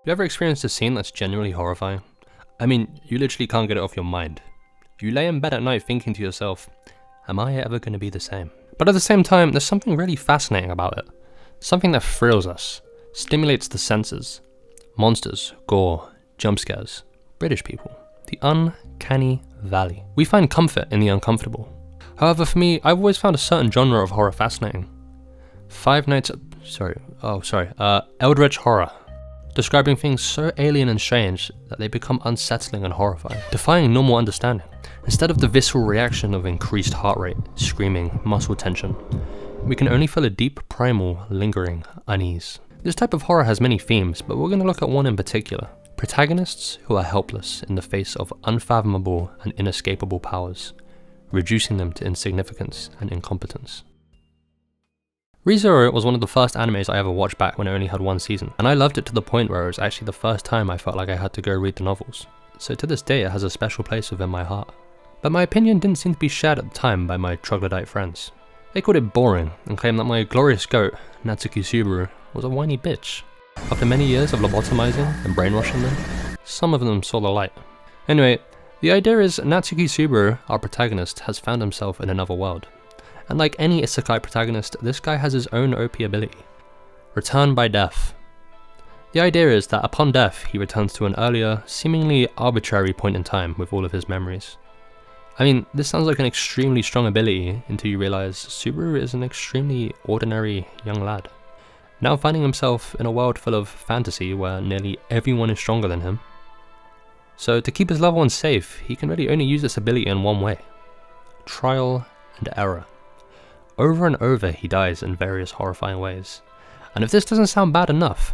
You ever experienced a scene that's genuinely horrifying? I mean, you literally can't get it off your mind. You lay in bed at night thinking to yourself, am I ever going to be the same? But at the same time, there's something really fascinating about it. Something that thrills us, stimulates the senses. Monsters, gore, jump scares, British people. The uncanny valley. We find comfort in the uncomfortable. However, for me, I've always found a certain genre of horror fascinating. Eldritch horror. Describing things so alien and strange that they become unsettling and horrifying, defying normal understanding. Instead of the visceral reaction of increased heart rate, screaming, muscle tension, we can only feel a deep, primal, lingering unease. This type of horror has many themes, but we're going to look at one in particular. Protagonists who are helpless in the face of unfathomable and inescapable powers, reducing them to insignificance and incompetence. Re:Zero was one of the first animes I ever watched back when I only had one season, and I loved it to the point where it was actually the first time I felt like I had to go read the novels. So to this day it has a special place within my heart. But my opinion didn't seem to be shared at the time by my troglodyte friends. They called it boring and claimed that my glorious goat, Natsuki Subaru, was a whiny bitch. After many years of lobotomizing and brainwashing them, some of them saw the light. Anyway, the idea is Natsuki Subaru, our protagonist, has found himself in another world. And like any isekai protagonist, this guy has his own OP ability. Return by death. The idea is that upon death, he returns to an earlier, seemingly arbitrary point in time with all of his memories. I mean, this sounds like an extremely strong ability until you realize Subaru is an extremely ordinary young lad. Now finding himself in a world full of fantasy where nearly everyone is stronger than him. So to keep his loved ones safe, he can really only use this ability in one way. Trial and error. Over and over he dies in various horrifying ways. And if this doesn't sound bad enough,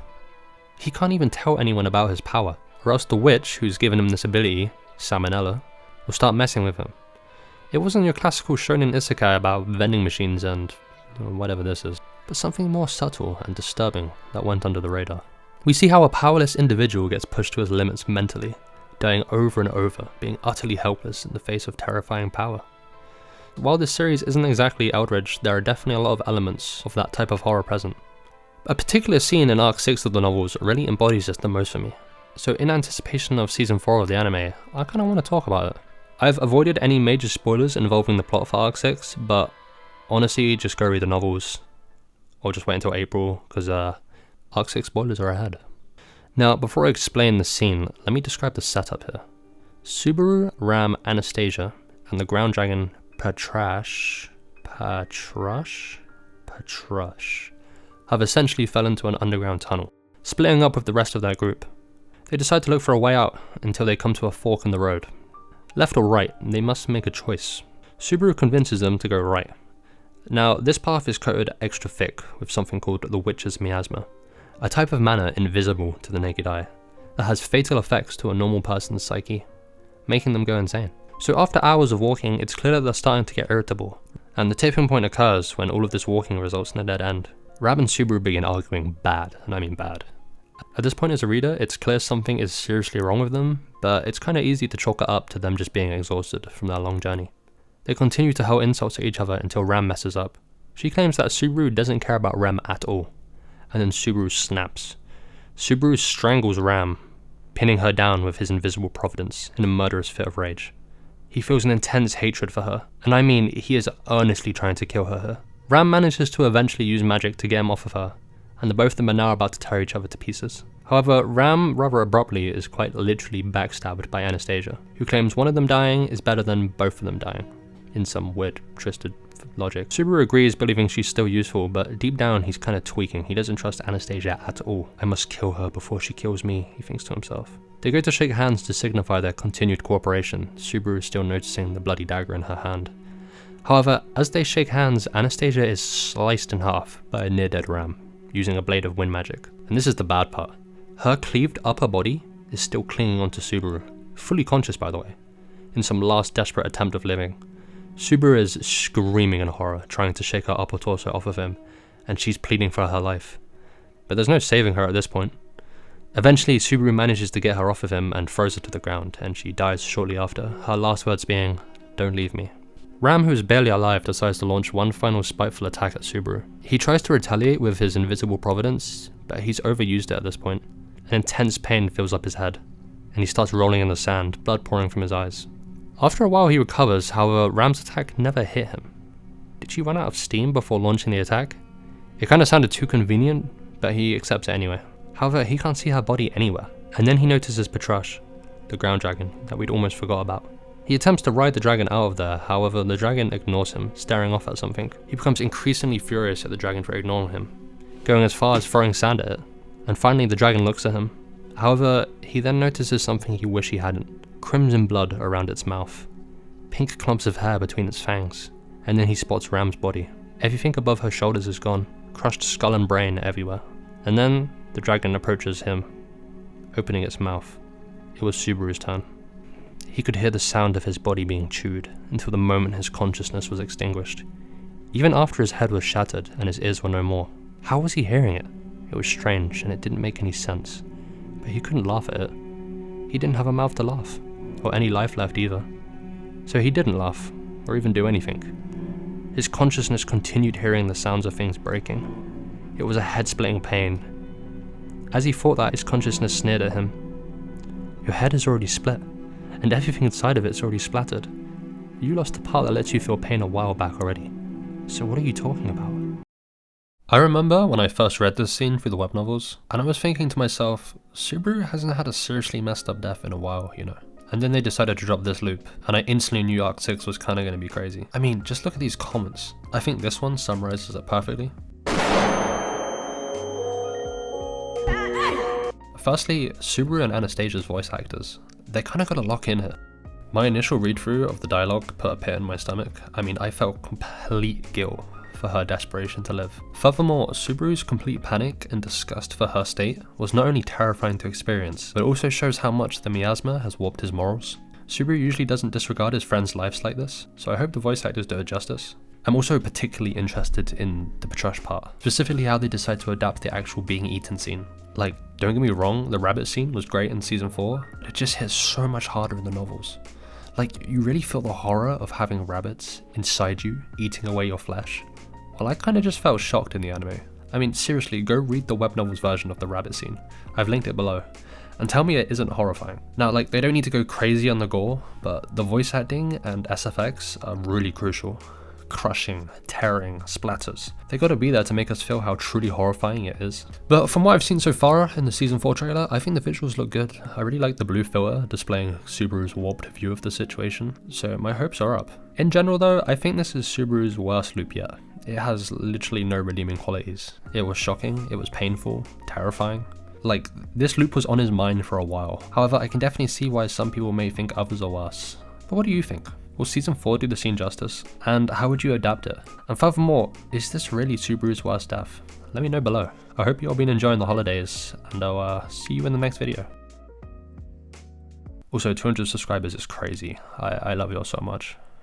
he can't even tell anyone about his power, or else the witch who's given him this ability, Salmonella, will start messing with him. It wasn't your classical shonen isekai about vending machines and whatever this is, but something more subtle and disturbing that went under the radar. We see how a powerless individual gets pushed to his limits mentally, dying over and over, being utterly helpless in the face of terrifying power. While this series isn't exactly Eldritch, there are definitely a lot of elements of that type of horror present. A particular scene in Arc 6 of the novels really embodies this the most for me, so in anticipation of Season 4 of the anime, I kinda want to talk about it. I've avoided any major spoilers involving the plot for Arc 6, but honestly, just go read the novels, or just wait until April, because Arc 6 spoilers are ahead. Now, before I explain the scene, let me describe the setup here. Subaru, Ram, Anastasia, and the ground dragon Patrush have essentially fell into an underground tunnel, splitting up with the rest of their group. They decide to look for a way out until they come to a fork in the road. Left or right, they must make a choice. Subaru convinces them to go right. Now, this path is coated extra thick with something called the Witch's Miasma, a type of mana invisible to the naked eye, that has fatal effects to a normal person's psyche, making them go insane. So after hours of walking, it's clear that they're starting to get irritable, and the tipping point occurs when all of this walking results in a dead end. Ram and Subaru begin arguing bad, and I mean bad. At this point as a reader, it's clear something is seriously wrong with them, but it's kinda easy to chalk it up to them just being exhausted from their long journey. They continue to hurl insults at each other until Ram messes up. She claims that Subaru doesn't care about Ram at all, and then Subaru snaps. Subaru strangles Ram, pinning her down with his invisible providence in a murderous fit of rage. He feels an intense hatred for her, and I mean he is earnestly trying to kill her here. Ram manages to eventually use magic to get him off of her, and the both of them are now about to tear each other to pieces. However, Ram rather abruptly is quite literally backstabbed by Anastasia, who claims one of them dying is better than both of them dying, in some weird, twisted logic. Subaru agrees, believing she's still useful, but deep down he's kinda tweaking. He doesn't trust Anastasia at all. I must kill her before she kills me, he thinks to himself. They go to shake hands to signify their continued cooperation, Subaru still noticing the bloody dagger in her hand. However, as they shake hands, Anastasia is sliced in half by a near-dead Ram, using a blade of wind magic. And this is the bad part. Her cleaved upper body is still clinging onto Subaru, fully conscious by the way, in some last desperate attempt of living. Subaru is screaming in horror, trying to shake her upper torso off of him, and she's pleading for her life. But there's no saving her at this point. Eventually, Subaru manages to get her off of him and throws her to the ground, and she dies shortly after, her last words being, "Don't leave me." Ram, who is barely alive, decides to launch one final spiteful attack at Subaru. He tries to retaliate with his invisible providence, but he's overused it at this point. An intense pain fills up his head, and he starts rolling in the sand, blood pouring from his eyes. After a while he recovers, however Ram's attack never hit him. Did she run out of steam before launching the attack? It kinda sounded too convenient, but he accepts it anyway. However, he can't see her body anywhere, and then he notices Petrush, the ground dragon that we'd almost forgot about. He attempts to ride the dragon out of there, however the dragon ignores him, staring off at something. He becomes increasingly furious at the dragon for ignoring him, going as far as throwing sand at it, and finally the dragon looks at him. However, he then notices something he wished he hadn't. Crimson blood around its mouth, pink clumps of hair between its fangs, and then he spots Ram's body. Everything above her shoulders is gone, crushed skull and brain everywhere. And then the dragon approaches him, opening its mouth. It was Subaru's turn. He could hear the sound of his body being chewed until the moment his consciousness was extinguished, even after his head was shattered and his ears were no more. How was he hearing it? It was strange and it didn't make any sense, but he couldn't laugh at it. He didn't have a mouth to laugh, or any life left either. So he didn't laugh, or even do anything. His consciousness continued hearing the sounds of things breaking. It was a head-splitting pain. As he thought that, his consciousness sneered at him. Your head is already split, and everything inside of it's already splattered. You lost the part that lets you feel pain a while back already. So what are you talking about? I remember when I first read this scene through the web novels, and I was thinking to myself, Subaru hasn't had a seriously messed up death in a while, you know. And then they decided to drop this loop, and I instantly knew Arc 6 was kinda gonna be crazy. I mean, just look at these comments. I think this one summarizes it perfectly. Firstly, Subaru and Anastasia's voice actors. They kinda got a lock in here. My initial read through of the dialogue put a pit in my stomach. I mean, I felt complete guilt for her desperation to live. Furthermore, Subaru's complete panic and disgust for her state was not only terrifying to experience, but also shows how much the miasma has warped his morals. Subaru usually doesn't disregard his friends' lives like this, so I hope the voice actors do it justice. I'm also particularly interested in the Petrush part, specifically how they decide to adapt the actual being eaten scene. Like, don't get me wrong, the rabbit scene was great in season 4, but it just hits so much harder in the novels. Like, you really feel the horror of having rabbits inside you, eating away your flesh. Well, I kinda just felt shocked in the anime. I mean, seriously, go read the web novel's version of the rabbit scene. I've linked it below. And tell me it isn't horrifying. Now, like, they don't need to go crazy on the gore, but the voice acting and SFX are really crucial. Crushing, tearing, splatters. They gotta be there to make us feel how truly horrifying it is. But from what I've seen so far in the season 4 trailer, I think the visuals look good. I really like the blue filter displaying Subaru's warped view of the situation, so my hopes are up. In general though, I think this is Subaru's worst loop yet. It has literally no redeeming qualities. It was shocking, it was painful, terrifying. Like, this loop was on his mind for a while. However, I can definitely see why some people may think others are worse. But what do you think? Will season 4 do the scene justice? And how would you adapt it? And furthermore, is this really Subaru's worst death? Let me know below. I hope you all been enjoying the holidays, and I'll see you in the next video. Also, 200 subscribers is crazy. I love you all so much.